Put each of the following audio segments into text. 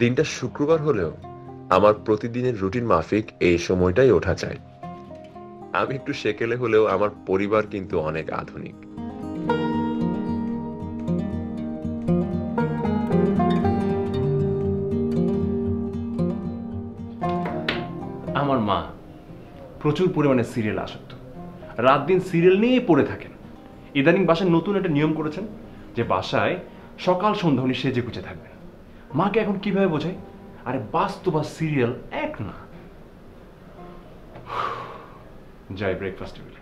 দিনটা শুক্রবার হলেও আমার প্রতিদিনের রুটিন মাফিক এই সময়টাই ওঠা চাই। আমি একটু সেকেলে হলেও আমার পরিবার কিন্তু অনেক আধুনিক। আমার মা প্রচুর পরিমাণে সিরিয়াল আসক্ত, রাত দিন সিরিয়াল নিয়েই পড়ে থাকেন। ইদানিং বাসায় নতুন একটা নিয়ম করেছেন যে বাসায় সকাল সন্ধ্যা উনি সেজে গুজে থাকবেন। মাকে এখন কিভাবে বোঝাই? আরে বাস্তব আর সিরিয়াল এক না। যাই ব্রেকফাস্ট টেবিলে।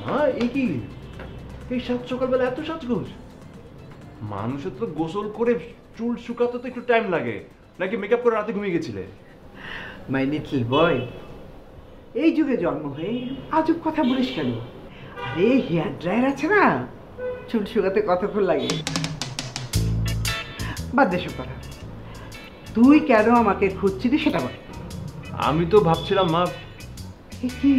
মা এই কি এই সাত সকালবেলা এত সাজগোজ? মানুষের তো গোসল করে চুল শুকাতে তো একটু টাইম লাগে, নাকি মেকআপ করে রাতে ঘুমিয়ে গেছিলে? মাই লিটল বয়, এই যুগে জন্ম হয়ে আজব কথা বলিস কেন? আরে হেয়ার ড্রায়ার আছে না, চুল শুকাতে কতক্ষণ লাগে? বাদ দে সব কথা। তুই কেন আমাকে খুঁজছিলি সেটা বল। আমি তো ভাবছিলাম মা। কি কি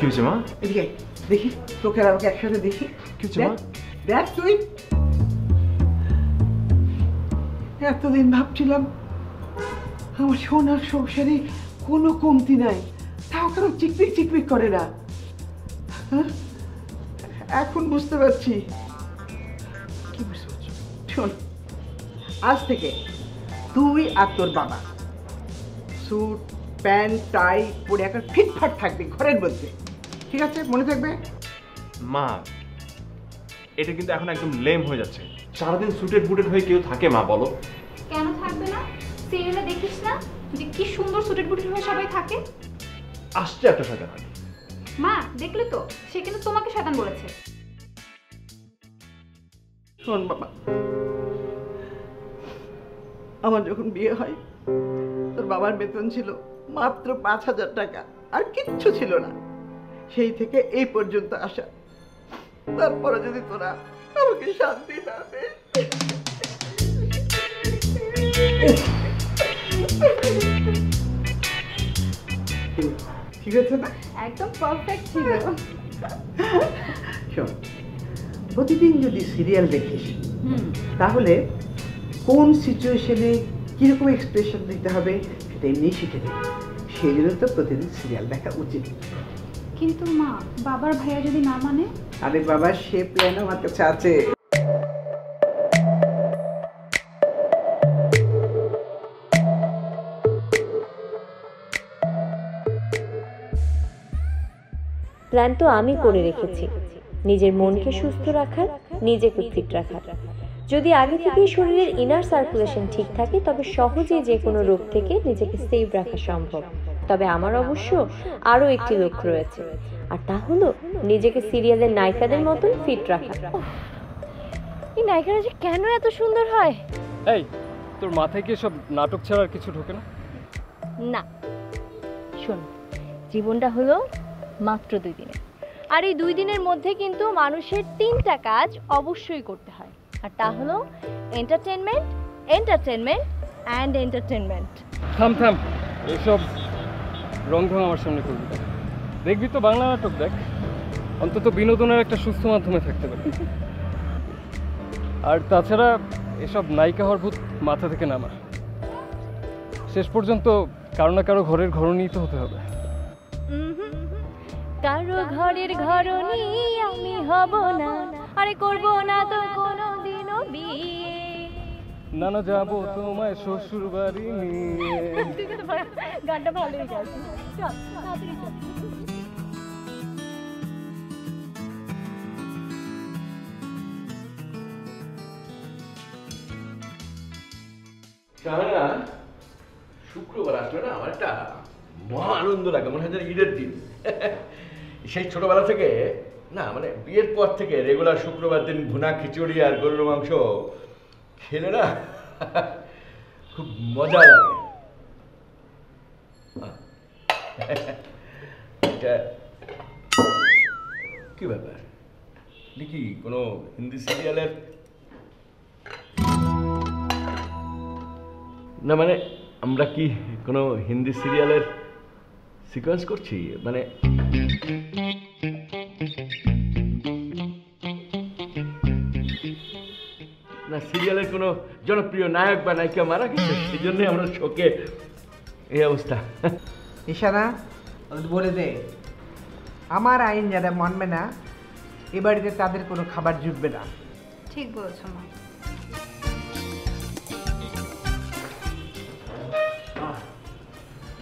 হয়েছে মা? এদিকে দেখি, তোকে আর আমাকে একসাথে দেখি। কি হয়েছে মা? দেখ তুই, এতদিন ভাবছিলাম আমার সোনার সংসারে কোনো কমতি নাই, তাও কেন চিকপিক চিকপিক করে না। এখন বুঝতে পারছি। কি বুঝতে পারছি? শোন, আজ থেকে তুই আর তোর বাবা স্যুট প্যান্ট টাই পরে একটা ফিটফাট থাকবে ঘরের মধ্যে, ঠিক আছে? মনে থাকবে? মা এটা কিন্তু এখন একদম লেম হয়ে যাচ্ছে। সারাদিন সুটেড বুটেড হয়ে কেউ থাকে মা বলো? কেন থাকবে না? সিরিয়ালে দেখিস না যে কি সুন্দর সুটেড বুটেড হয়ে সবাই থাকে? আসছে একটা শয়তান। মা দেখলে তো, সে কিন্তু তোমাকে শয়তান বলেছে। শোন বাবা, আমার যখন বিয়ে হয় তোর বাবার বেতন ছিল মাত্র ৫,০০০ টাকা, আর কিচ্ছু ছিল না। সেই থেকে এই পর্যন্ত আসা, তারপরে যদি তোরা আমাকে শান্তি না দে। ঠিক আছে না? একদম পারফেক্ট ছিল। শোন, প্রতিদিন যদি সিরিয়াল দেখিস তাহলে কোন সিচুয়েশনে কিরকম এক্সপ্রেশন দিতে হবে সেটা এমনি শিখে দেবে। সেই জন্য তো প্রতিদিন সিরিয়াল দেখা উচিত। কিন্তু মা, বাবার ভাইয়া যদি না মানে? আরে বাবা, সে প্ল্যান আমার কাছে আছে। প্ল্যান তো আমি করে রেখেছি, নিজের মনকে সুস্থ রাখার, নিজেকে ফিট রাখার। যদি আগে থেকেই শরীরের ইনার সার্কুলেশন ঠিক থাকে তবে সহজেই যে কোনো রোগ থেকে নিজেকে সেভ রাখা সম্ভব। তবে আমার অবশ্য আরও একটি লক্ষ্য রয়েছে, আর তা হলো নিজেকে সিরিয়ালের নায়িকাদের মতন ফিট রাখা। এই নায়িকারা যে কেন এত সুন্দর হয়! এই তোর মাথায় কি সব নাটক ছাড়া আর কিছু ঢোকে না? না, শোন, জীবনটা হলো মাত্র 2 দিনের, আর এই 2 দিনের মধ্যে কিন্তু মানুষের 3টা কাজ অবশ্যই করতে হয়, আর তা হলো এন্টারটেনমেন্ট, এন্টারটেনমেন্ট অ্যান্ড এন্টারটেনমেন্ট। থাম থাম, এসব রং ঢং আমার সামনে করবি না। দেখবি তো বাংলা নাটক দেখ, অন্তত বিনোদনের একটা সুস্থ মাধ্যমে থাকতে পারে। আর তাছাড়া এসব নায়িকা হওয়ার ভূত মাথা থেকে নামা, শেষ পর্যন্ত কারো না কারো ঘরের ঘরণী তো হতে হবে। কারো ঘরের ঘরণী আমি হব না, আরে করব না তো কোনোদিনও বিয়ে। না না, যাবো তোমায় শ্বশুর বাড়ি নিয়ে। গানটা ভালোই গাইছিস, চল তাড়াতাড়ি চল। শাহানা, শুক্রবার আসলে না আমার একটা মহা আনন্দ লাগে, মনে হয় যেন ঈদের দিন। সেই ছোটবেলা থেকে না, মানে বিয়ের পর থেকে রেগুলার শুক্রবার দিন ভুনা খিচুড়ি আর গরুর মাংস খেলে না খুব মজা লাগে। এটা কি ব্যাপার, দেখি কোনো হিন্দি সিরিয়ালের? না মানে আমরা কি কোনো হিন্দি সিরিয়ালের সিকোয়েন্স করছি? মানে না, সিরিয়ালের কোনো জনপ্রিয় নায়ক বা নায়িকা মারা গেছে, সেই জন্য আমরা শোকে এই অবস্থা। নিশানা, ওদের বলে দে আমার আইন যারা মানবে না এ বাড়িতে তাদের কোনো খাবার জুটবে না। ঠিক বলছো মা।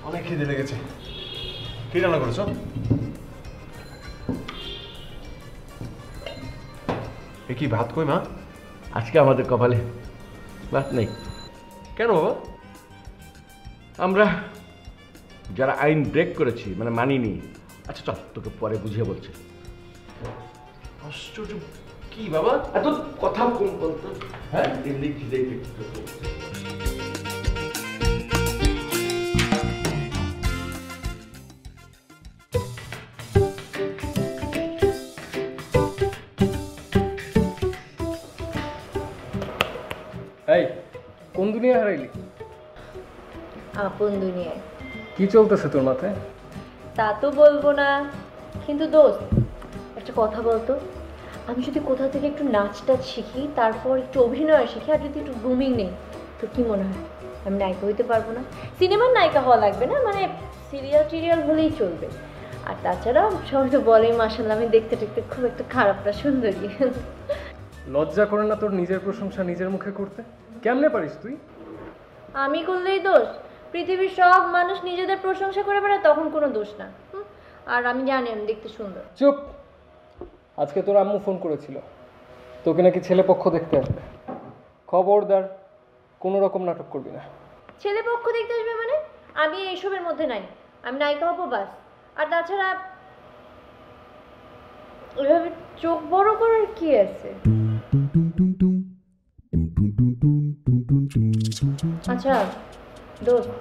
অনেক খিদে লেগেছে। কি রান্না করেছো? এ কি ভাত কই মা? আজকে আমাদের কপালে ভাত নেই। কেন বাবা? আমরা যারা আইন ব্রেক করেছি, মানে মানিনি। আচ্ছা চল, তোকে পরে বুঝিয়ে বলছি। আশ্চর্য, কি বাবা? এত কথা কম বলতো। হ্যাঁ, এমনি খিদে পেয়েছে। এই কোন দুনিয়া হারাইলি? আপন দুনিয়ায়। কি চলতেছে তোর মাথায়? তা তো বলবো না, কিন্তু দোস্ত একটা কথা বলতো, আমি যদি কোথাও থেকে একটু নাচ টাচ শিখি, তারপর একটু অভিনয় শিখি, আর যদি একটু গ্রুমিং নেই, তো কি মনে হয় আমি নায়িকা হইতে পারবো না? সিনেমার নায়িকা হওয়া লাগবে না, মানে সিরিয়াল হলেই চলবে। আর তাছাড়া সবাই তো বলে মাশাআল্লাহ আমি দেখতে দেখতে খুব একটা খারাপ না সুন্দরী। লজ্জা করে না তোর নিজের প্রশংসা নিজের মুখে করতে? কেমনে পারিস তুই? আমি করলেই দোষ? পৃথিবীর সব মানুষ নিজেদের প্রশংসা করে বেড়ায়, তখন কোনো দোষ না। আর আমি জানি আমি দেখতে সুন্দর। চুপ! আজকে তোর আম্মু ফোন করেছিল, তোকে নাকি ছেলে পক্ষ দেখতে আসবে। খবরদার কোনো রকম নাটক করবি না। ছেলে পক্ষ দেখতে আসবে মানে? আমি এইসবের মধ্যে নাই, আমি নায়িকা হবো বাস। আর তাছাড়া ওইভাবে চোখ বড় করার কি আছে? আচ্ছা দোস্ত,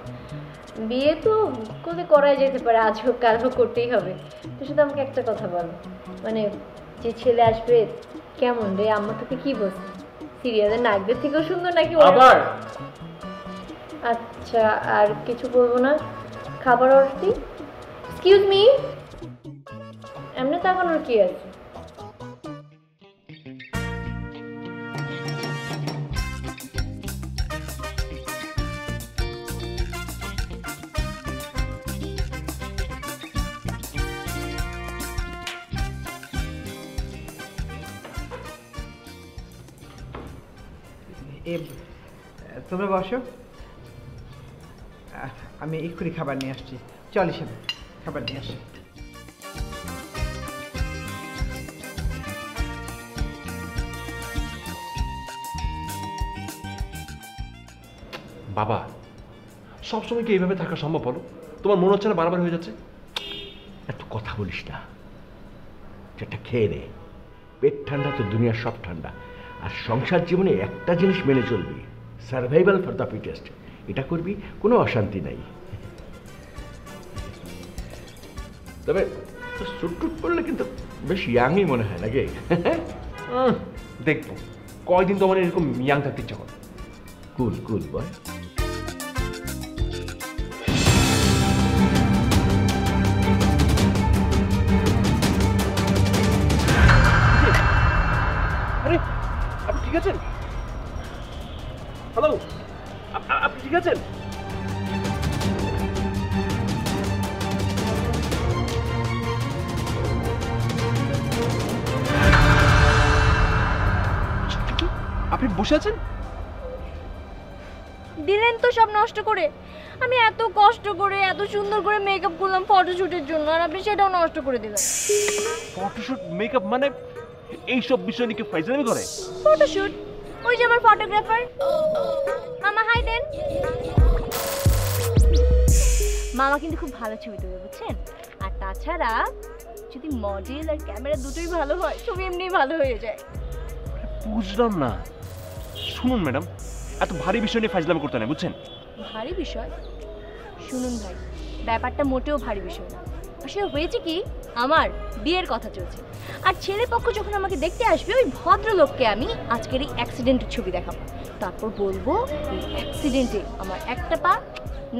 বিয়ে তো করাই যেতে পারে, আজ হোক কাল হোক করতেই হবে। তো শুধু আমাকে একটা কথা বল, মানে যে ছেলে আসবে কেমন রে? আম্মা তোকে কি বলছে? সিরিয়ালের নায়কদের থেকেও সুন্দর নাকি? আবার আচ্ছা, আর কিছু বলবো না? খাবার অর্ডার দিই? এক্সকিউজ মি, এমনি তাকানোর কি আছে? তোমরা বসো, আমি এক্ষুনি খাবার নিয়ে আসছি। চল সাথে খাবার নিয়ে আসি। বাবা, সবসময় কি এইভাবে থাকা সম্ভব বলো? তোমার মনে হচ্ছে না বারবার হয়ে যাচ্ছে? এত কথা বলিস না, যেটা খেয়ে নে। পেট ঠান্ডা তো দুনিয়ার সব ঠান্ডা। আর সংসার জীবনে একটা জিনিস মেনে চলবি, সার্ভাইভাল ফর দ্য ফিটেস্ট, এটা করবি, কোনো অশান্তি নাই। তবে স্যুট টুট পরলে কিন্তু বেশ ইয়াংই মনে হয় নাকি? দেখবো কয়দিন তোমার এরকম ইয়াং থাকতে ইচ্ছা করে। কুল কুল বয়। আরে আপনি ঠিক আছেন? হ্যালো, আপনি ঠিক আছেন? আপনি বসে আছেন? দিলেন তো সব নষ্ট করে। আমি এত কষ্ট করে এত সুন্দর করে মেকআপ করলাম ফটোশুটের জন্য, আর আপনি সেটাও নষ্ট করে দিলেন। ফটোশুট মেকআপ মানে এইসব বিষয় নিয়ে কি ফাইজলামি করে? ফটোশুট? ওই যে আমার ফটোগ্রাফার মামা, হাই দেন। মামা কিন্তু খুব ভালো ছবি তোলে বুঝছেন, আর তাছাড়া যদি মডেল আর ক্যামেরা দুটোই ভালো হয় ছবি এমনিই ভালো হয়ে যায়। বুঝলাম না। শুনুন ম্যাডাম, এত ভারী বিষয় নিয়ে ফাইজলামি করতে নেই বুঝছেন। ভারী বিষয়? শুনুন ভাই, ব্যাপারটা মোটেও ভারী বিষয় না। আসলে হয়েছে কি, আমার বিয়ের কথা চলছে, আর ছেলে পক্ষ যখন আমাকে দেখতে আসবে ওই ভদ্রলোককে আমি আজকের এই অ্যাক্সিডেন্টের ছবি দেখাবো, তারপর বলবো এই অ্যাক্সিডেন্টে আমার একটা পা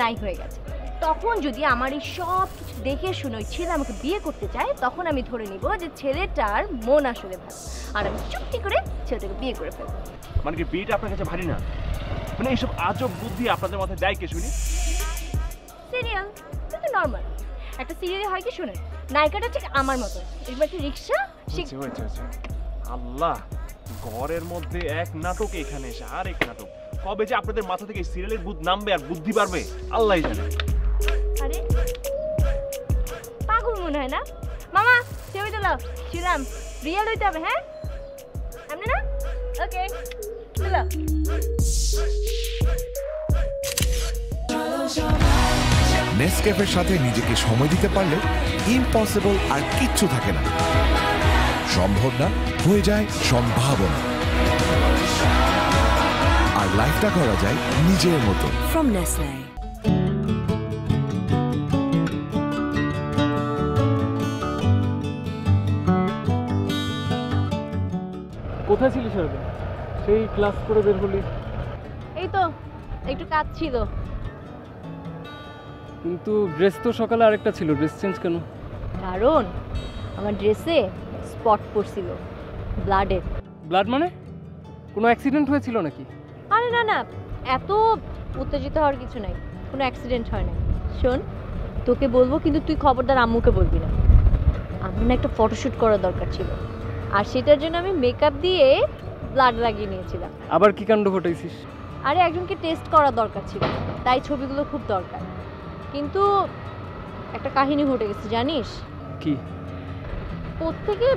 নাই হয়ে গেছে। তখন যদি আমার এই সব কিছু দেখে শুনে ওই ছেলে আমাকে বিয়ে করতে চায়, তখন আমি ধরে নিব যে ছেলেটার মন আসলে ভালো, আর আমি চুক্তি করে ছেলেটাকে বিয়ে করে ফেলবো। মানে কি বিয়েটা আপনার কাছে ভারী না? মানে এইসব আজব বুদ্ধি আপনাদের মাথায় দেয় কে শুনি? সিরিয়াল কিন্তু নর্মাল একটা সিরিয়ালে হয় কি শুনেন, নায়িকাটা ঠিক আমার মতো, এরকম একটা রিক্সা আল্লাহ, ঘরের মধ্যে এক নাটক, এখানে এসে আর এক নাটক। কবে যে আপনাদের মাথা থেকে সিরিয়ালের বুদ্ধ নামবে আর বুদ্ধি বাড়বে আল্লাহই জানে। আরে পাগল মনে হয় না মামা, ছবি তোলো, ছিলাম রিয়েল হইতে হবে। হ্যাঁ এমনি না? ওকে তোলো। নেসক্যাফের সাথে নিজেকে সময় দিতে পারলে ইম্পসিবল আর কিচ্ছু থাকে না, সম্ভব না হয়ে যায় সম্ভাবনা, আর লাইফটা করা যায় নিজের মতো। From Nestle. কোথায় ছিলিস সারাদিন? সেই ক্লাস করে বের হলি? এই তো একটু কাজ ছিল। কিন্তু ড্রেস তো সকালে আরেকটা ছিল, ড্রেস চেঞ্জ কেন? কারণ আমার ড্রেসে স্পট পড়ছিল ব্লাডের। ব্লাড মানে কোনো অ্যাক্সিডেন্ট হয়েছিল নাকি? আরে না না, এত উত্তেজিত হওয়ার কিছু নাই, কোনো অ্যাক্সিডেন্ট হয় না। শোন, তোকে বলবো কিন্তু তুই খবরদার আম্মুকে বলবি না। আমার না একটা ফটোশ্যুট করা দরকার ছিল, আর সেটার জন্য আমি মেকআপ দিয়ে ব্লাড লাগিয়ে নিয়েছিলাম। আবার কি কাণ্ড ঘটাইছিস? আরে একজনকে টেস্ট করা দরকার ছিল, তাই ছবিগুলো খুব দরকার। কিন্তু একটা কাহিনী ঘটে গেছে জানিস? কি? প্রত্যেকে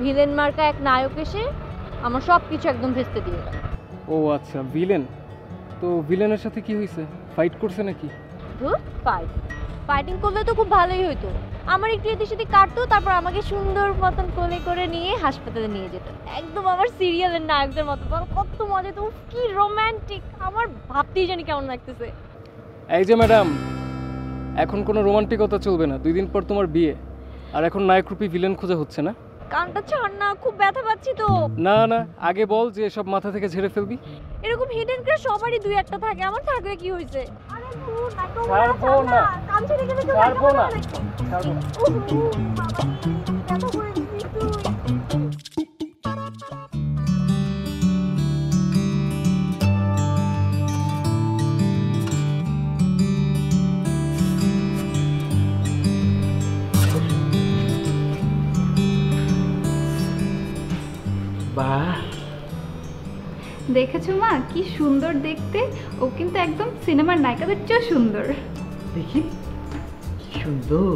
ভিলেন মার্কা এক নায়ক এসে আমার সব কিছু একদম ভেস্তে দিয়ে গেল। ও আচ্ছা, ভিলেন। তো ভিলেনের সাথে কি হয়েছে? ফাইট করছে নাকি? ফাইটিং করলে তো খুব ভালোই হইতো। আমার একটু এদের সাথে কাটতো, তারপর আমাকে সুন্দর মতন কোলে করে নিয়ে হাসপাতালে নিয়ে যেত, একদম আমার সিরিয়ালের নায়কদের মতো। বল কত মজা, তো কি রোমান্টিক, আমার ভাবতেই জানি কেমন লাগতেছে। এই যে ম্যাডাম, এখন কোনো রোমান্টিকতা চলবে না, 2 দিন পর তোমার বিয়ে, আর এখন নায়করূপী ভিলেন খোঁজা হচ্ছে না? কানটা ছাড় না, খুব ব্যথা পাচ্ছি তো। না না, আগে বল যে সব মাথা থেকে ঝেড়ে ফেলবি। এরকম হিডেন ক্রাশ সবারই 2-1টা থাকে, আমার থাকলে কি হয়েছে? আরে ছাড়বো না, কান ছেড়ে গেলে তো ছাড়বো না, ছাড়বো না। ব্যথা করে দিছিস তুই। বাহ, দেখেছো মা কি সুন্দর দেখতে, ও কিন্তু একদম সিনেমার নায়িকাদের চেয়ে সুন্দর। দেখি কি সুন্দর।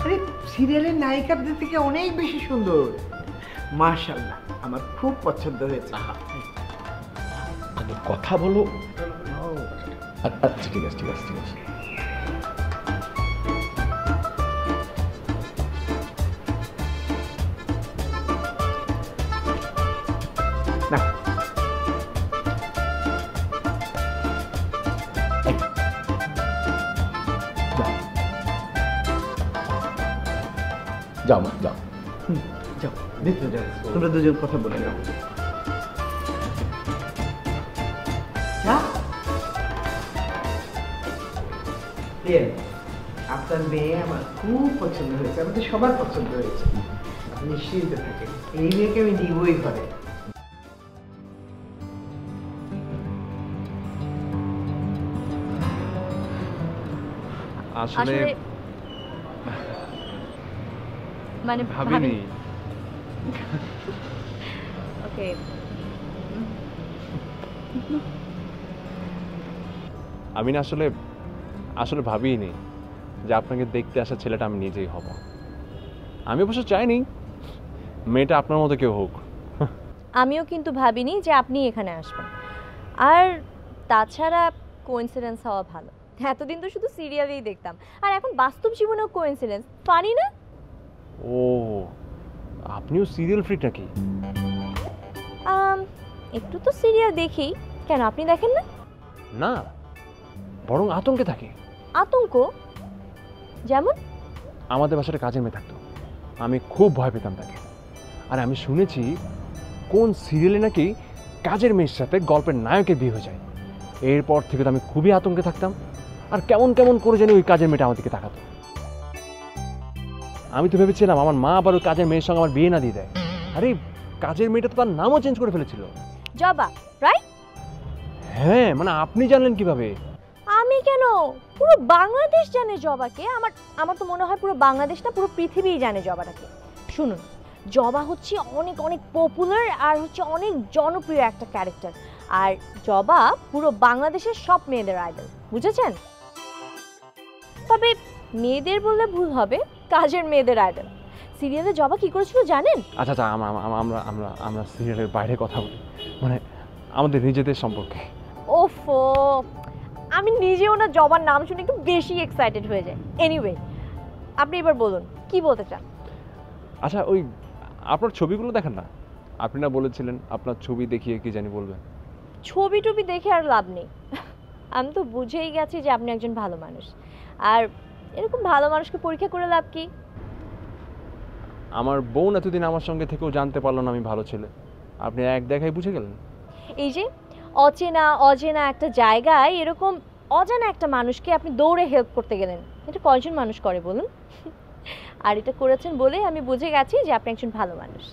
আরে সিরিয়ালের নায়িকাদের থেকে অনেক বেশি সুন্দর। মাশাআল্লাহ, আমার খুব পছন্দ হয়েছে। আগে কথা বলো। আচ্ছা ঠিক আছে ঠিক আছে ঠিক আছে। যাও মা যাও। যাও ভিতরে যাও, তোমরা দুজন কথা বলে নাও। যা আপনার মেয়ে আমার খুব পছন্দ হয়েছে, আমাদের সবার পছন্দ হয়েছে। আপনি নিশ্চিন্ত থাকেন, এই মেয়েকে আমি নিবই ঘরে। আসলে মানে ভাবিনি। ওকে, আমি না আসলে আসলে ভাবিনি যে আপনাকে দেখতে আসা ছেলেটা আমি নিজেই হব। আমি অবশ্য চাইনি মেয়েটা আপনার মতো কেউ হোক। আমিও কিন্তু ভাবিনি যে আপনি এখানে আসবেন। আর তাছাড়া কোইন্সিডেন্স হওয়া ভালো, এতদিন তো শুধু সিরিয়ালেই দেখতাম, আর এখন বাস্তব জীবনেও কোইন্সিডেন্স। ফানি না? ও, আপনিও সিরিয়াল ফ্রিক নাকি? একটু তো সিরিয়াল দেখি। কেন, আপনি দেখেন না? না, বরং আতঙ্কে থাকে। আতঙ্ক? যেমন? আমাদের বাসাটা কাজের মেয়ে থাকতো, আমি খুব ভয় পেতাম তাকে। আর আমি শুনেছি কোন সিরিয়ালে নাকি কাজের মেয়ের সাথে গল্পের নায়কের বিয়ে হয়ে যায়। এরপর থেকে তো আমি খুবই আতঙ্কে থাকতাম, আর কেমন কেমন করে জানি ওই কাজের মেয়েটা আমার দিকে তাকাতো। আমি তো ভেবেছিলাম আমার মা আবার ওই কাজের মেয়ের সঙ্গে আমার বিয়ে না দিয়ে দেয়। আরে কাজের মেয়েটা তো তার নামও চেঞ্জ করে ফেলেছিল। জবা, রাইট? হ্যাঁ, মানে আপনি জানলেন কিভাবে? আমি কেন, পুরো বাংলাদেশ জানে জবাকে। আমার তো মনে হয় পুরো বাংলাদেশ না, পুরো পৃথিবীই জানে জবাটাকে। শুনুন, জবা হচ্ছে অনেক অনেক পপুলার আর হচ্ছে অনেক জনপ্রিয় একটা ক্যারেক্টার। আর জবা পুরো বাংলাদেশের সব মেয়েদের আইডল, বুঝেছেন? তবে মেয়েদের বললে ভুল হবে, কাজের মেয়েদের আইডল। সিরিয়ালে জবা কি করেছিল জানেন? আচ্ছা আচ্ছা, আমরা আমরা আমরা সিরিয়ালের বাইরে কথা বলি, মানে আমাদের নিজেদের সম্পর্কে। ওফো, আমি নিজেও না জবার নাম শুনে একটু বেশি এক্সাইটেড হয়ে যাই। এনিওয়ে, আপনি এবার বলুন কি বলতে চান। আচ্ছা, ওই আপনার ছবিগুলো দেখেন না? আপনি না বলেছিলেন আপনার ছবি দেখিয়ে কি জানি বলবেন। ছবি টবি দেখে আর লাভ নেই। আমি তো বুঝেই গেছি যে আপনি একজন ভালো মানুষ, আর এরকম ভালো মানুষকে পরীক্ষা করে লাভ কি? আমার বোন এতদিন আমার সঙ্গে থেকেও জানতে পারলো না আমি ভালো ছেলে, আপনি এক দেখায় বুঝে গেলেন। এই যে অচেনা অজেনা একটা জায়গায় এরকম অজানা একটা মানুষকে আপনি দৌড়ে হেল্প করতে গেলেন, এটা কয়জন মানুষ করে বলুন? আর এটা করেছেন বলেই আমি বুঝে গেছি যে আপনি একজন ভালো মানুষ।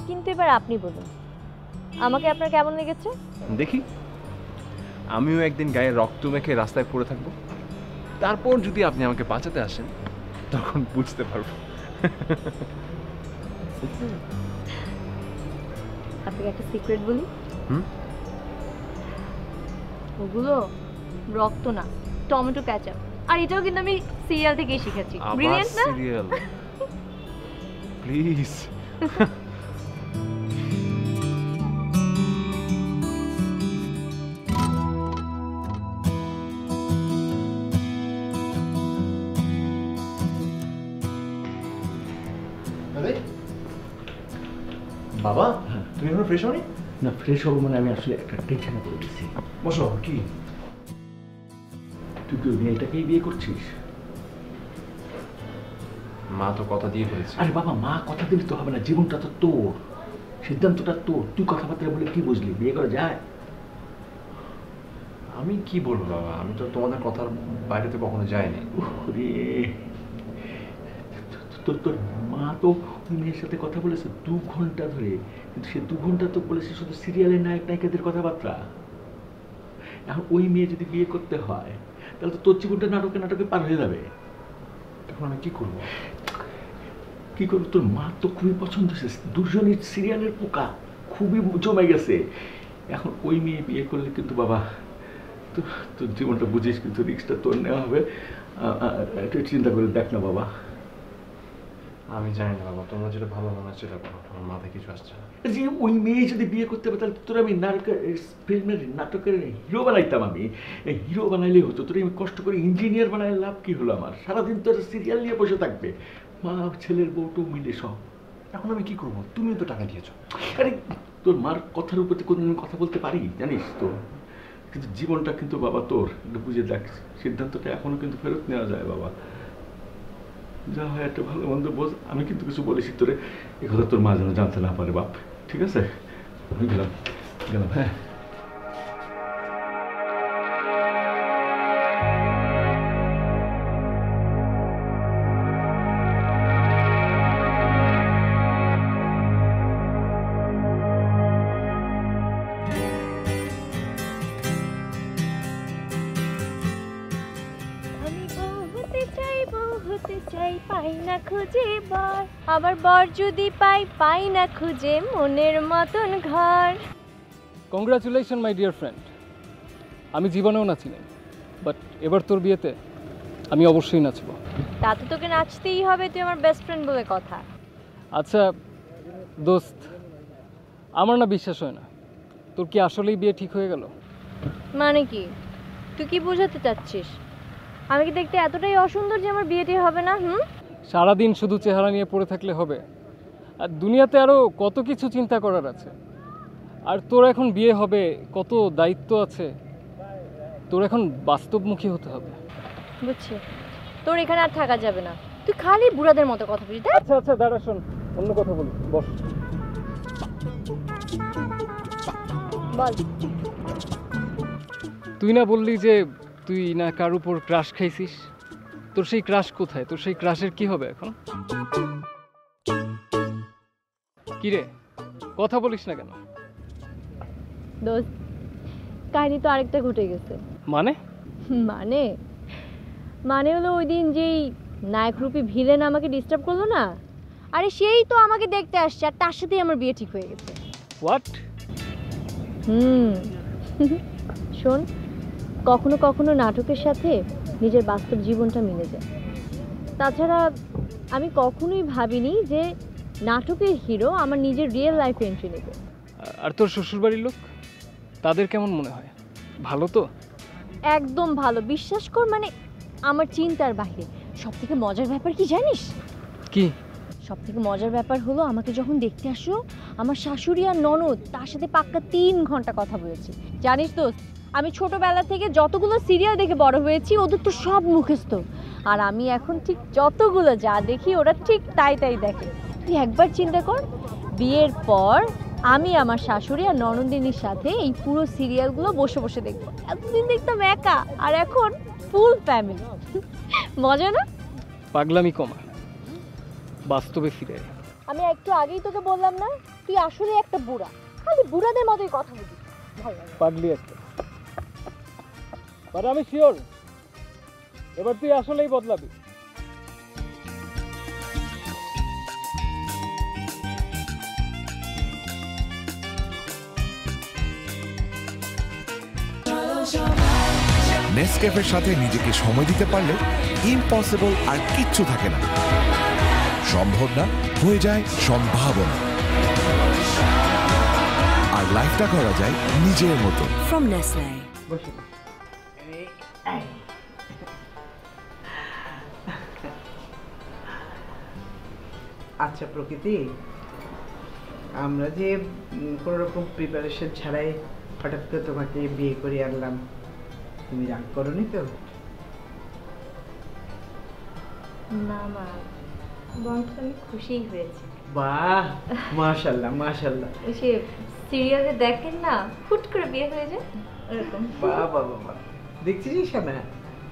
কিন্তু এবার আপনি বলুন, আমাকে আপনার কেমন লেগেছে? দেখি, আমিও একদিন গায়ে রক্ত মেখে রাস্তায় পড়ে থাকবো, তারপর যদি আপনি আমাকে বাঁচাতে আসেন তখন বুঝতে পারবো। আপনাকে একটা সিক্রেট বলি, হুম? ওগুলো রক্ত না, টমেটো কেচাপ। আর এটাও কিন্তু আমি সিরিয়াল থেকেই শিখেছি। ব্রিলিয়ান্ট না? Serial, please. বাবা, তুমি এখন ফ্রেশ হওনি? না, ফ্রেশ হবো মানে আমি আসলে একটা টেনশনে পড়ে গেছি। বসো। কি? তুই কি ওই মেয়েটাকেই বিয়ে করছিস? মা তো কথা দিয়ে ফেলেছে। আরে বাবা, মা কথা দিলে তো হবে না, জীবনটা তো তোর, সিদ্ধান্তটা তোর। তুই কথাবার্তা বলে কি বুঝলি? বিয়ে করা যায়? আমি কি বলবো বাবা, আমি তো তোমাদের কথার বাইরে তো কখনো যাইনি। তোর মা তো ওই মেয়ের সাথে কথা বলেছে 2 ঘন্টা ধরে, কিন্তু সে 2 ঘন্টা তো বলেছে শুধু সিরিয়ালের নায়ক নায়িকাদের কথাবার্তা। এখন ওই মেয়ে যদি বিয়ে করতে হয় তাহলে তো তোর জীবনটা নাটকে নাটকে পার হয়ে যাবে। তখন আমি কি করবো? কি করবো? তোর মা তো খুবই পছন্দ হয়েছে, দুজনের সিরিয়ালের পোকা খুবই জমে গেছে। এখন ওই মেয়ে বিয়ে করলে কিন্তু বাবা তোর জীবনটা বুঝিস, কিন্তু রিস্কটা তোর নেওয়া হবে। একটু চিন্তা করে দেখ না বাবা। আমি জানি না বাবা, তোমরা যেটা ভালো মনে হয় সেটা করো, আমার মাথায় কিছু আসছে না। যে ওই মেয়ে যদি বিয়ে করতে হবে তাহলে তোর আমি ফিল্মের নাটকের হিরো বানাইতাম। আমি হিরো বানাইলেই হতো, তোর আমি কষ্ট করে ইঞ্জিনিয়ার বানাইলে লাভ কি হলো আমার? সারাদিন তোর সিরিয়াল নিয়ে বসে থাকবে, মা ছেলের বউটো মিলে সব। এখন আমি কি করবো? তুমিও তো টাকা দিয়েছো। আরে তোর মার কথার উপর কোনদিন কথা বলতে পারি জানিস তো? কিন্তু জীবনটা কিন্তু বাবা তোর, একটু বুঝে দেখ। সিদ্ধান্তটা এখনো কিন্তু ফেরত নেওয়া যায় বাবা। যা হয় একটা ভালো মন্দ বোঝ। আমি কিন্তু কিছু বলেছি তোরে, এ কথা তোর মা যেন জানতে না পারে বাপ, ঠিক আছে? আমি গেলাম গেলাম, হ্যাঁ। পাই না খুঁজে বর, আবার বর যদি পাই পাই না খুঁজে মনের মতন ঘর। Congratulation my dear friend. আমি জীবনেও নাচি নাই, বাট এবার তোর বিয়েতে আমি অবশ্যই নাচব। তা তো তোকে নাচতেই হবে, তুই আমার বেস্ট ফ্রেন্ড বলে কথা। আচ্ছা দোস্ত, আমার না বিশ্বাস হয় না তোর কি আসলেই বিয়ে ঠিক হয়ে গেল। মানে কি, তুই কি বোঝাতে চাচ্ছিস? আমি কি দেখতে এতটাই অসুন্দর যে আমার বিয়েটাই হবে না? সারাদিন শুধু চেহারা নিয়ে পড়ে থাকলে হবে? আর দুনিয়াতে আরও কত কিছু চিন্তা করার আছে। আর তোর এখন বিয়ে হবে, কত দায়িত্ব আছে, তোর এখন বাস্তবমুখী হতে হবে। বুঝছি, তোর এখানে আর থাকা যাবে না। তুই খালি বুড়াদের মতো কথা বলিস। আচ্ছা আচ্ছা দাঁড়া, শোন, অন্য কথা বলি, বস। বল। তুই না বললি যে তুই না কার উপর ক্রাশ খাইছিস? তোর সেই ক্রাশ কোথায়? তোর সেই ক্রাশের কি হবে এখন? কি রে, কথা বলিস না কেন? দোস্ত, কাহিনী তো আরেকটা ঘটে গেছে। মানে? মানে মানে হলো ওই দিন যেই নায়করূপী ভিলেন আমাকে ডিস্টার্ব করলো না, আরে সেই তো আমাকে দেখতে আসছে, আর তার সাথেই আমার বিয়ে ঠিক হয়ে গেছে। হোয়াট? শোন, কখনো কখনো নাটকের সাথে নিজের বাস্তব জীবনটা মিলে যায়। তাছাড়া আমি কখনোই ভাবিনি যে নাটকের হিরো আমার নিজের রিয়েল লাইফে এন্ট্রি নেবে। আর তোর শ্বশুরবাড়ির লোক, তাদের কেমন মনে হয়? ভালো তো? একদম ভালো, বিশ্বাস কর। মানে আমার চিন্তার বাইরে। সব থেকে মজার ব্যাপার কি জানিস? কি? সব থেকে মজার ব্যাপার হলো, আমাকে যখন দেখতে আসলো আমার শাশুড়ি আর ননদ তার সাথে পাক্কা 3 ঘন্টা কথা বলেছি। জানিস দোস্ত, আমি ছোটবেলা থেকে যতগুলো সিরিয়াল দেখে বড় হয়েছি ওদের তো সব মুখস্থ, আর আমি এখন ঠিক যতগুলো যা দেখি ওরা ঠিক তাই তাই দেখে। তুই একবার চিন্তা কর, বিয়ের পর আমি আমার শাশুড়ি আর ননদিনীর সাথে এই পুরো সিরিয়ালগুলো বসে বসে দেখবো। এতদিন দেখতাম একা, আর এখন ফুল ফ্যামিলি। মজা না? পাগলামি কমা, বাস্তবে ফিরে। আমি একটু আগেই তোকে বললাম না, তুই আসলে একটা বুড়া, খালি বুড়াদের মতোই কথা বলিস। ভালো লাগে। পাগলি একটা। বাট আমি শিওর এবার তুই আসলেই বদলাবি। নেসক্যাফের সাথে নিজেকে সময় দিতে পারলে ইম্পসিবল আর কিচ্ছু থাকে না। সম্ভব না হয়ে যায় সম্ভাবনা, আর লাইফটা করা যায় নিজের মতো। From Nestle. আচ্ছা প্রকৃতি, আমরা যে কোনো রকম প্রিপারেশন ছাড়াই হঠাৎ করে তোমাকে বিয়ে করে আনলাম, তুমি রাগ করোনি তো? না মা, বরং আমি খুশিই হয়েছি। বাহ, মাশাআল্লাহ মাশাআল্লাহ। ওই যে সিরিয়ালে দেখেন না, হুট করে বিয়ে হয়ে যায় এরকম। বাহ বাহ বাহ, দেখছিস না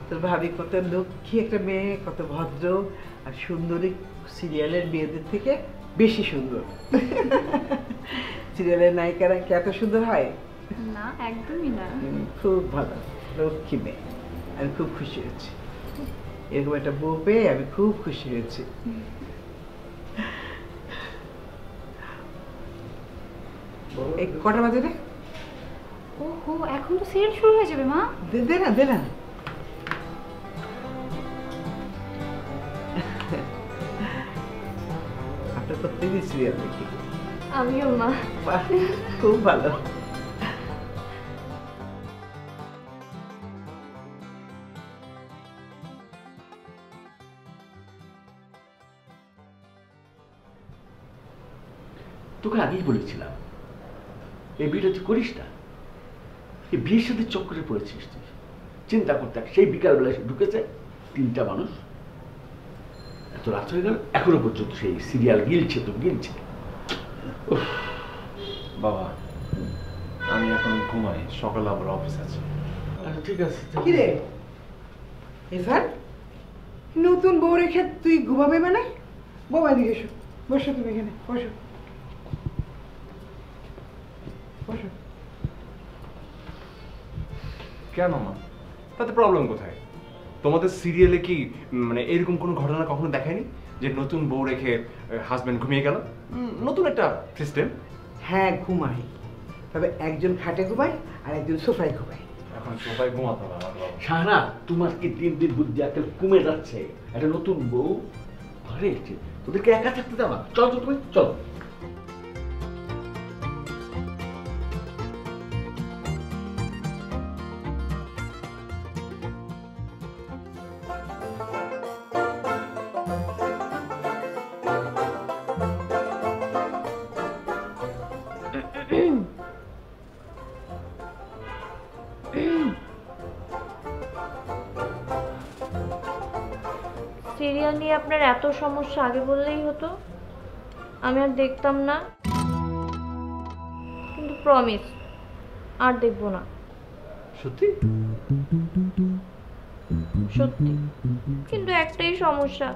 তোর ভাবি কত লক্ষ্মী একটা মেয়ে, কত ভদ্র আর সুন্দরী, সিরিয়ালের মেয়েদের থেকে বেশি সুন্দর। সিরিয়ালের নায়িকারা কি এত সুন্দর হয়? না, একদমই না। খুব ভালো, লক্ষ্মী মেয়ে। আমি খুব খুশি হয়েছি, এরকম একটা বউ পেয়ে আমি খুব খুশি হয়েছি। এই কটা বাজে রে? ওহো, এখন তো সিরিয়াল শুরু হয়ে যাবে মা। দে না দে না। আপনার প্রত্যেকদিন সিরিয়াল দেখি। আমিও মা। বাহ, খুব ভালো। তোকে আগেই বলেছিলাম এই বিয়েটা তুই করিস না। এই বিয়ের সাথে চক্করে পড়েছিস তুই। চিন্তা করতে সেই বিকালবেলা এসে ঢুকেছে 3টা মানুষ, এত রাত হয়ে গেল এখনো পর্যন্ত সেই সিরিয়াল গিলছে তো গিলছে। বাবা আমি এখন ঘুমাই, সকালে আবার অফিস আছে। আচ্ছা ঠিক আছে। কি রে ইরফান, নতুন বউ রেখে তুই ঘুমাবে মানে? বাবা এদিকে এসো, বসো তুমি এখানে, বসো বসো। কেন মা, তাতে প্রবলেম কোথায়? তোমাদের সিরিয়ালে কি মানে এরকম কোনো ঘটনা কখনো দেখায়নি যে নতুন বউ রেখে হাজবেন্ড ঘুমিয়ে গেল? নতুন একটা সিস্টেম। হ্যাঁ ঘুমাই, তবে একজন খাটে ঘুমায় আর একজন সোফায় ঘুমায়। এখন সোফায় ঘুমাতে হবে আমার বাবা। সারা তোমার কি দিন দিন বুদ্ধি আজকাল কমে যাচ্ছে। একটা নতুন বউ ঘরে এসছে, তোদেরকে একা থাকতে দেওয়া? চল তো তুমি, চল। সিরিয়াল নিয়ে আপনার এত সমস্যা আগে বললেই হতো, আমি আর দেখতাম না। কিন্তু প্রমিস আর দেখবো না। সত্যি? সত্যি। কিন্তু একটাই সমস্যা,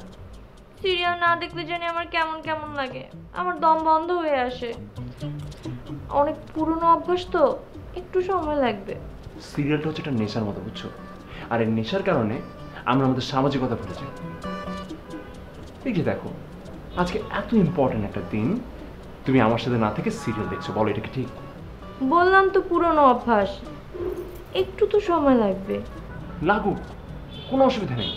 সিরিয়াল না দেখলে জানি আমার কেমন কেমন লাগে, আমার দম বন্ধ হয়ে আসে। অনেক পুরনো অভ্যাস তো, একটু সময় লাগবে। সিরিয়ালটা হচ্ছে একটা নেশার মতো, বুঝছো? আর এই নেশার কারণে আমরা আমাদের সামাজিকতা ভুলে যাই। এই যে দেখো, আজকে এত ইম্পর্টেন্ট একটা দিন, তুমি আমার সাথে না থেকে সিরিয়াল দেখছো, বলো এটা কি ঠিক? বললাম তো পুরনো অভ্যাস, একটু তো সময় লাগবে। লাগুক, কোনো অসুবিধা নেই,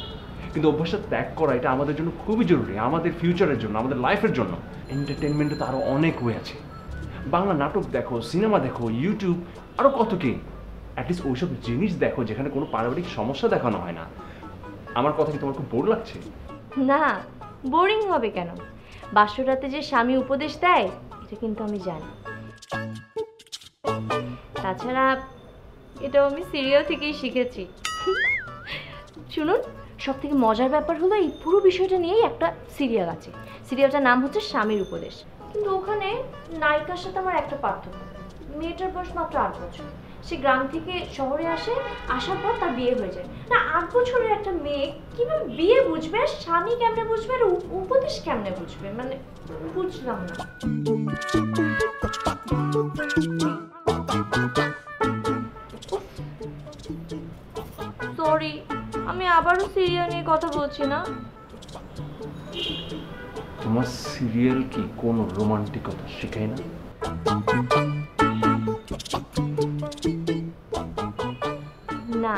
কিন্তু অভ্যাসটা ত্যাগ করা এটা আমাদের জন্য খুবই জরুরি, আমাদের ফিউচারের জন্য, আমাদের লাইফের জন্য। এন্টারটেনমেন্টে তো আরো অনেক ওয়ে আছে। বাংলা নাটক দেখো, সিনেমা দেখো, ইউটিউব, আরো কত কি। অ্যাটলিস্ট ওইসব জিনিস দেখো যেখানে কোনো পারিবারিক সমস্যা দেখানো হয় না। আমার কথা কি তোমার খুব বোর লাগছে? না, বোরিং হবে কেন? বাসরাতে যে স্বামী উপদেশ দেয় এটা কিন্তু আমি জানি। তাছাড়া এটাও আমি সিরিয়াল থেকেই শিখেছি। শুনুন, সব থেকে মজার ব্যাপার হলো এই পুরো বিষয়টা নিয়েই একটা সিরিয়াল আছে। সিরিয়ালটার নাম হচ্ছে স্বামীর উপদেশ। কিন্তু ওখানে নায়িকার সাথে আমার একটা পার্থক্য, মেয়েটার বয়স মাত্র 8 বছর। সে গ্রাম থেকে শহরে আসে, আসার পর তার বিয়ে হয়ে যায়। না, 8 বছরের একটা মেয়ে কিভাবে বিয়ে বুঝবে, আর স্বামী কেমনে বুঝবে, আর উপদেশ কেমনে বুঝবে, মানে বুঝলাম না। সরি, আমি আবারও সিরিয়াল নিয়ে কথা বলছি না। তোমার সিরিয়াল কি কোনো রোমান্টিকতা শেখায় না? না।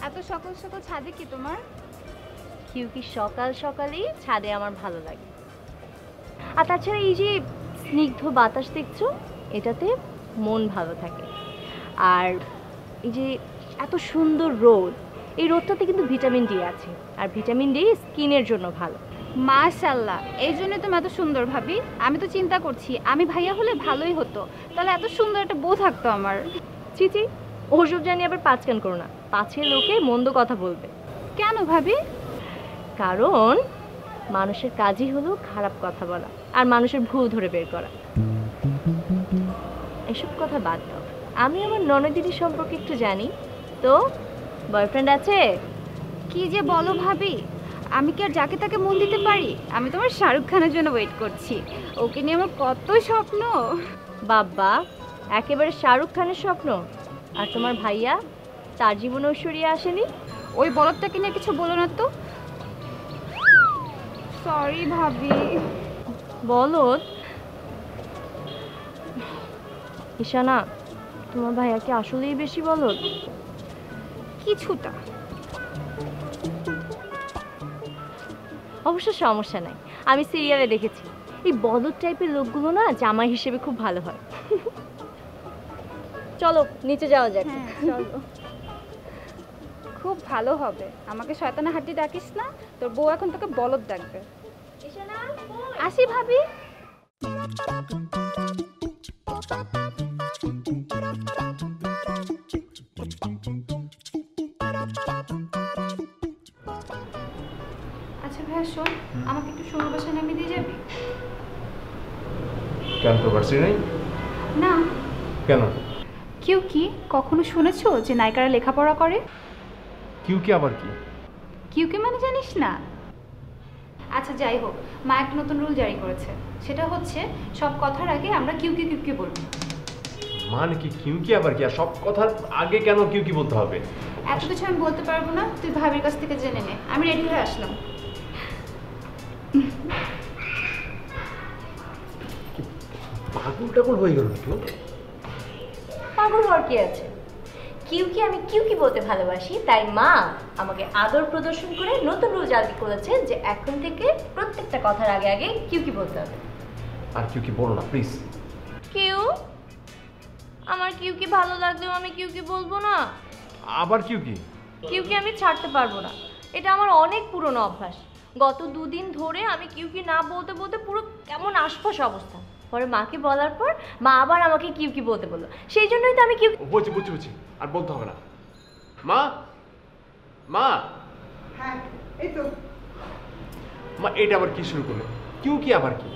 এত সকাল সকাল ছাদে কি তোমার? কি সকাল সকালই ছাদে আমার ভালো লাগে। আর তাছাড়া এই যে স্নিগ্ধ বাতাস দেখছো, এটাতে মন ভালো থাকে। আর এই যে এত সুন্দর রোদ, এই রোদটাতে কিন্তু ভিটামিন ডি আছে, আর ভিটামিন ডি স্কিনের জন্য ভালো। মাশাআল্লাহ, এই জন্য তুমি এত সুন্দর ভাবি। আমি তো চিন্তা করছি আমি ভাইয়া হলে ভালোই হতো, তাহলে এত সুন্দর একটা বউ থাকতো আমার। চিচি, ওসব জানি আবার পাঁচকান করো না, পাছে লোকে মন্দ কথা বলবে। কেন ভাবি? কারণ মানুষের কাজই হলো খারাপ কথা বলা আর মানুষের ভুল ধরে বের করা। এসব কথা বাদ দাও, আমি আমার ননদিনীর সম্পর্কে একটু জানি। তো বয়ফ্রেন্ড আছে? কি যে বলো ভাবি, আমি কি আর যাকে তাকে মন দিতে পারি? আমি তোমার শাহরুখ খানের জন্য ওয়েট করছি, ওকে নিয়ে আমার কত স্বপ্ন। বাবা, একেবারে শাহরুখ খানের স্বপ্ন। আর তোমার ভাইয়া, তার জীবনে ঐশ্বরিয়া আসেনি? ওই বলদটাকে নিয়ে কিছু বলো না তো। সরি ভাবি। বলদ? ঈশানা, তোমার ভাইয়া কি আসলেই বেশি বলদ? কিছুটা। অবশ্য সমস্যা নাই, আমি সিরিয়ালে দেখেছি এই বলদ টাইপের লোকগুলো না জামাই হিসেবে খুব ভালো হয়। চলো নিচে যাওয়া যাক। হ্যাঁ চলো। খুব ভালো হবে, আমাকে শয়তানা হাঁটি ডাকিস না, তোর বউ এখন তোকে বলদ ডাকবে। আসি ভাবি। আচ্ছা ভাইয়া শোন, আমাকে একটু সোনার বাসায় নামিয়ে দিয়ে যাবি? কেন তোর ভার্সিটি নেই? না। কেন? কেউ কি কখনো শুনেছো যে নায়িকারা লেখাপড়া করে? কিউ কি আবার কি? কিউ কি মানে জানিস না? আচ্ছা যাই হোক, মা একটা নতুন রুল জারি করেছে, সেটা হচ্ছে সব কথার আগে আমরা কিউ কি কিউ কি বলবো। মানে কি কিউ কি আবার কি? আর সব কথার আগে কেন কিউ কি বলতে হবে? এত কিছু আমি বলতে পারবো না, তুই ভাবির কাছ থেকে জেনে নে। আমি রেডি হয়ে আসলাম। পাগল টাগল হয়ে গেল নাকি? পাগল হওয়ার কি আছে? কিউ কি আমি কিউ কি বলতে ভালোবাসি, তাই মা আমাকে আদর প্রদর্শন করে নতুন রুল জারি করেছে যে এখন থেকে প্রত্যেকটা কথার আগে আগে কিউ কি বলতে হবে। আর কিউ কি বলো না প্লিজ। কিউ, আমার কিউ কি ভালো লাগলেও আমি কিউ কি বলবো না। আবার কিউ কি? কিউ কি আমি ছাড়তে পারবো না, এটা আমার অনেক পুরনো অভ্যাস। গত 2 দিন ধরে আমি কিউ কি না বলতে বলতে পুরো কেমন আশপাশ অবস্থা। পরে মাকে বলার পর মা আবার আমাকে কিউ কি বলতে বললো, সেই জন্যই তো আমি কিউ। বুঝছি বুঝছি বুঝছি, আর বলতে হবে না। মা, মা, হ্যাঁ এই তো। মা এটা আবার কি শুরু করলে? কিউ কি আবার কি?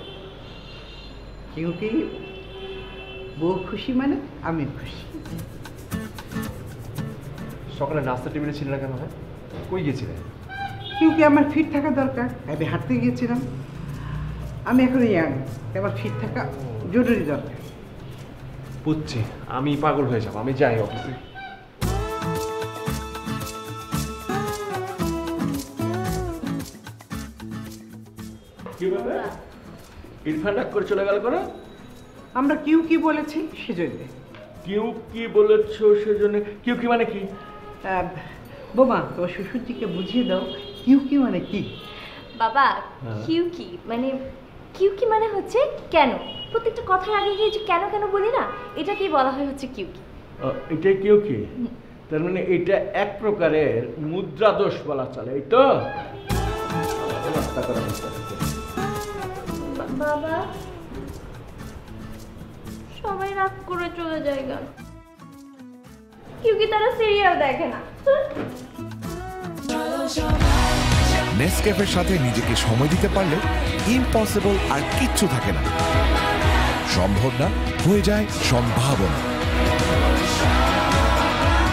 কিউকি বউ খুশি মানে আমি খুশি। সকালে নাস্তা টেবিলে ছিল না কেন? হ্যাঁ, কই গেছিলে? কিউকি আমার ফিট থাকা দরকার, আমি হাঁটতে গিয়েছিলাম। আমি এখন ইয়াং, আমার ফিট থাকা জরুরি দরকার। বুঝছি, আমি পাগল হয়ে যাবো, আমি যাই অফিসে। কি ব্যাপার? ইরফান রাগ করে চলে গেল কেন? আমরা কিউ কি বলেছি সেজন্য। কিউ কি বলেছো সেজন্য? কিউ কি মানে কি? বোমা তোমার শ্বশুরজিকে বুঝিয়ে দাও কিউ কি মানে কি। বাবা কিউ কি মানে হচ্ছে কেন। প্রত্যেকটা কথার আগে গিয়ে যে কেন কেন বলি না, এটাকেই বলা হয় হচ্ছে কিউ কি। এটাই কিউ কি? তার মানে এটা এক প্রকারের মুদ্রা দোষ বলা চলে, এই তো? বাবা সবাই রাগ করে চলে যায় কেন? কিউ কি তারা সিরিয়াল দেখে না? নেসক্যাফের সাথে নিজেকে সময় দিতে পারলে ইম্পসিবল আর কিচ্ছু থাকে না, সম্ভব না হয়ে যায় সম্ভাবনা,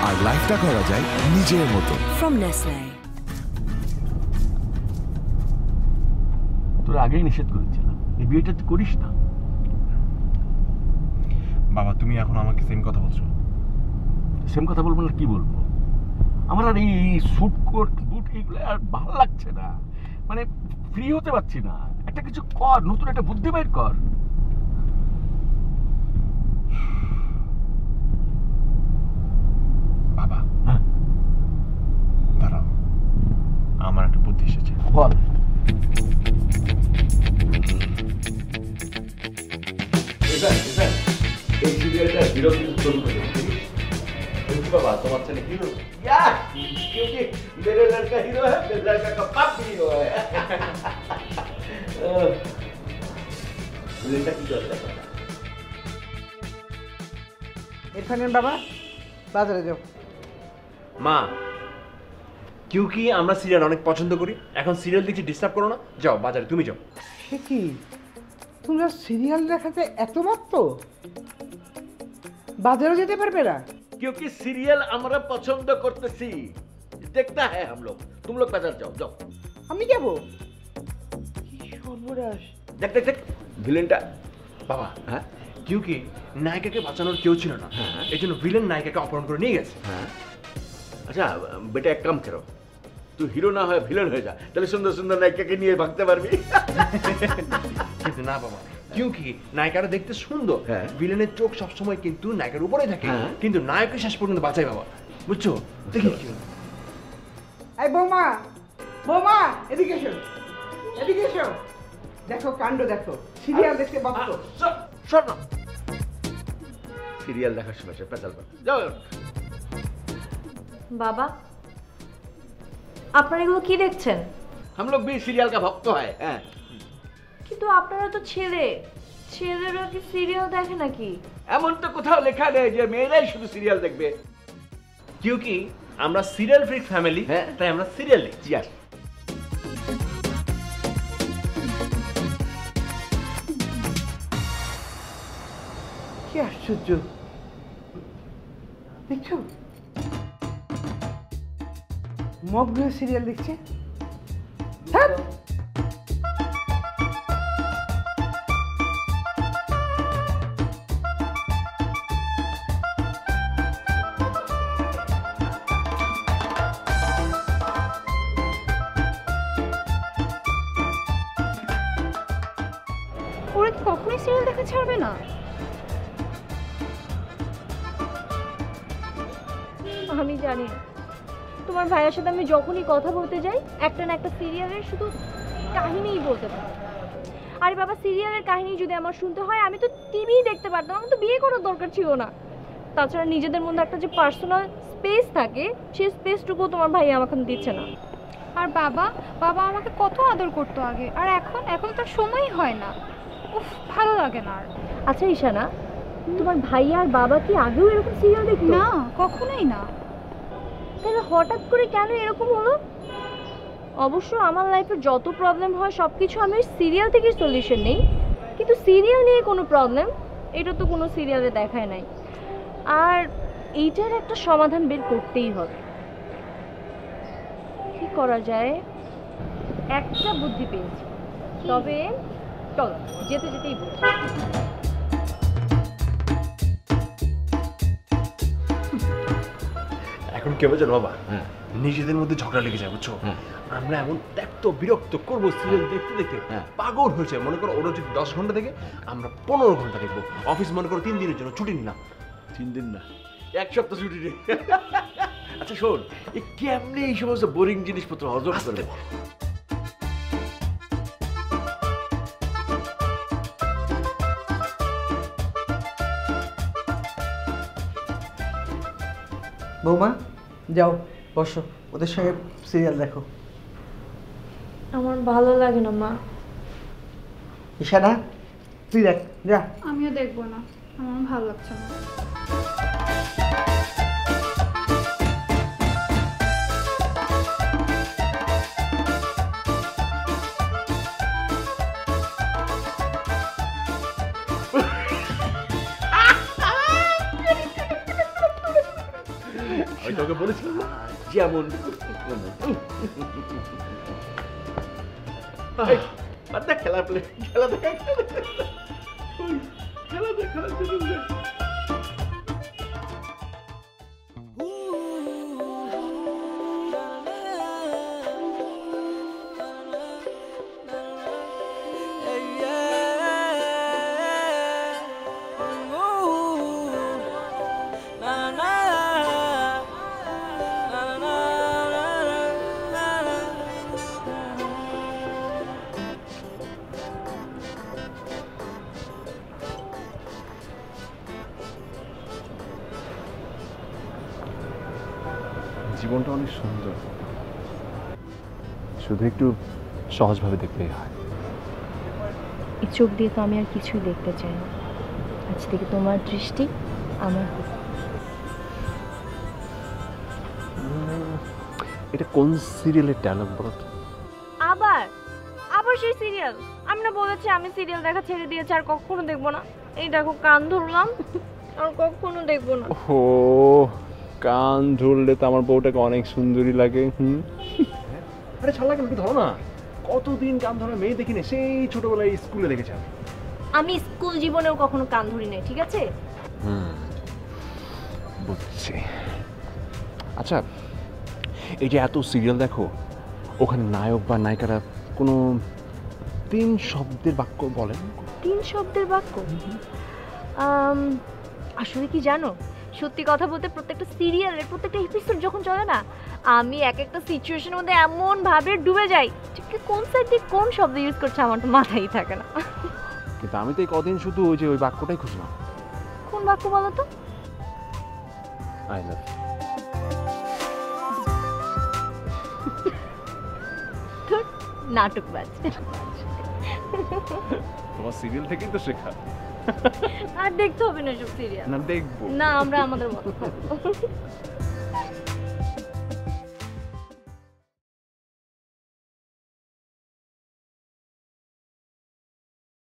আর লাইফটা করা যায় নিজের মতো। From Nestle. তোর আগেই নিষেধ করেছিলাম এই বিয়েটা তুই করিস না। বাবা তুমি এখন আমাকে সেম কথা বলছো? সেম কথা বলবো না কি বলবো? আমার আর এই স্যুট কোট বুট এইগুলো আর ভালো লাগছে না, মানে ফ্রি হতে পারছি না। একটা কিছু কর, নতুন একটা বুদ্ধি বের কর। বাবা দাঁড়াও, আমার একটা বুদ্ধি এসেছে। বল। এই সিরিয়ালটা হিরো কিন্তু তৈরি করে बाबा तुम्हारे चले हीरो यार, क्योंकि मेरे लड़का हीरो है, मेरे लड़का का बाप भी हीरो है। लड़का की कर रहा है ইরফানের বাবা বাজারে যাও। মা, কিউকি আমরা সিরিয়াল অনেক পছন্দ করি, এখন সিরিয়াল দেখছি ডিস্টার্ব করো না, যাও বাজারে তুমি যাও। সে কি তোমরা সিরিয়াল দেখাতে এত মাত্র বাজারে যেতে পারবে না? क्योंकि सीरियल हमारा पसंद करते सी देखता है हम लोग, तुम लोग बाजार जाओ जाओ। আমি যাব? কি সর্বনাশ! देख देख देख ভিলেনটা বাবা। হ্যাঁ, কিউকি নায়িকাকে বাঁচানোর কেউ ছিল না, এই জন্য ভিলেন নায়িকাকে অপহরণ করে নিয়ে গেছে। হ্যাঁ अच्छा बेटा एक काम करो, तू হিরো না হয় ভিলেন হয়ে যা, তাহলে সুন্দর সুন্দর নায়িকাকে নিয়ে ভাগতে পারবি। কিন্তু না বাবা, কিউকি নায়িকারা দেখতে সুন্দর, ভিলেনের চোখ সবসময় কিন্তু নায়িকার উপরে থাকে, কিন্তু নায়ককে শেষ পর্যন্ত বাঁচায় বাবা, বুঝছো? দেখি এই বৌমা, বৌমা এদিকে এসো, এদিকে এসো। দেখো কাণ্ড দেখো, সিরিয়াল দেখতে বাধ্য। শোন না, সিরিয়াল দেখার সময় সে পেঁচাল পাচ্ছে। যাও। বাবা, আপনারা এগুলো কি দেখছেন? हम लोग भी सीरियल का भक्त है। হ্যাঁ, কিন্তু আপনারা তো ছেলে, ছেলেরা কি সিরিয়াল দেখে নাকি? এমন তো কোথাও লেখা নেই যে মেয়েরাই শুধু সিরিয়াল দেখবে। কিউকি আমরা সিরিয়াল ফ্রিক ফ্যামিলি, হ্যাঁ। তাই আমরা সিরিয়াল দেখছি। Yes. কি আশ্চর্য দেখছো, মগ্ন সিরিয়াল দেখছে। হ্যাঁ, ওরা কি কখনোই সিরিয়াল দেখা ছাড়বে না? আমি জানি না। তোমার ভাইয়ের সাথে আমি যখনই কথা বলতে যাই একটা না একটা সিরিয়ালের শুধু কাহিনীই বলতে পারি। আরে বাবা, সিরিয়ালের কাহিনী যদি আমার শুনতে হয় আমি তো টিভিই দেখতে পারতাম, আমার তো বিয়ে করার দরকার ছিল না। তাছাড়া নিজেদের মধ্যে একটা যে পার্সোনাল স্পেস থাকে সেই স্পেসটুকু তোমার ভাই আমাকে দিচ্ছে না। আর বাবা, বাবা আমাকে কত আদর করতো আগে, আর এখন এখন তার সময়ই হয় না। উফ, ভালো লাগে না আর। আচ্ছা ঈশানা, তোমার ভাইয়া আর বাবা কি আগেও এরকম সিরিয়াল দেখতো? না, কখনোই না। তাহলে হঠাৎ করে কেন এরকম হলো? অবশ্য আমার লাইফে যত প্রবলেম হয় সব কিছু আমি সিরিয়াল থেকে সলিউশন নেই, কিন্তু সিরিয়াল নিয়ে কোনো প্রবলেম এটা তো কোনো সিরিয়ালে দেখায় নাই। আর এইটার একটা সমাধান বের করতেই হবে। কি করা যায়? একটা বুদ্ধি পেয়েছি, তবে চলো যেতে যেতেই বলছি। এখন কে বোঝেন বাবা, নিজেদের মধ্যে ঝগড়া লেগে যায়, বুঝছো? আমরা এমন ত্যাক্ত বিরক্ত করবো সিরিয়াল দেখতে দেখতে, পাগল হয়েছে। মনে করো ওরা যদি 10 ঘন্টা থেকে আমরা 15 ঘন্টা দেখবো। অফিস মনে করো 3 দিনের জন্য ছুটি নিলাম। 3 দিন না, 1 সপ্তাহ ছুটি নেই। আচ্ছা শোন, এই কেমনে এই সমস্ত বোরিং জিনিসপত্র হজম করবে? বৌমা যাও বসো, ওদের সঙ্গে সিরিয়াল দেখো। আমার ভালো লাগে না মা। ঈশানা তুই দেখ, যা। আমিও দেখবো না, আমার ভালো লাগছে না। আমি তোকে বলেছিলাম না, যেমন খেলা প্লে খেলা দেখা খেলা দেখার জন্য জীবনটা অনেক সুন্দর, শুধু একটু সহজভাবে দেখলেই হয়। এই চোখ দিয়ে তো আমি আর কিছুই দেখতে চাই না। আজ থেকে তোমার দৃষ্টি আমার উপর। এটা কোন সিরিয়ালের ডায়লগ বলো তো? আবার আবার সেই সিরিয়াল? আমি না বলেছি আমি সিরিয়াল দেখা ছেড়ে দিয়েছি, আর কখনো দেখবো না। এই দেখো কান ধরলাম, আর কখনো দেখবো না। ও কান ধরলে তো আমার বউটাকে অনেক সুন্দরী লাগে। আরে ছাড় লাগে নাকি, ধরো না। কতদিন কান ধরা মেয়ে দেখি না, সেই ছোটবেলায় স্কুলে দেখেছি আমি। আমি স্কুল জীবনেও কখনো কান ধরি নাই, ঠিক আছে? বুঝছি। আচ্ছা, এই যে এত সিরিয়াল দেখো, ওখানে নায়ক বা নায়িকারা কোনো 3 শব্দের বাক্য বলেন? 3 শব্দের বাক্য? আসলে কি জানো, সত্যি কথা বলতে প্রত্যেকটা সিরিয়ালের প্রত্যেকটা এপিসোড যখন চলে না, আমি এক একটা সিচুয়েশনের মধ্যে এমন ভাবে ডুবে যাই, ঠিক কোন সাইড দিয়ে কোন শব্দ ইউজ করছে আমার তো মাথায় থাকে না। কিন্তু আমি তো এই কদিন শুধু ওই যে ওই বাক্যটাই খুঁজলাম, কোন বাক্য বলো তো? I love. নাটকবাজ। তোমার সিরিয়াল থেকেই তো শেখা। আর দেখতে হবে না সব সিরিয়াল। না দেখবো না, আমরা আমাদের মতো থাকবো।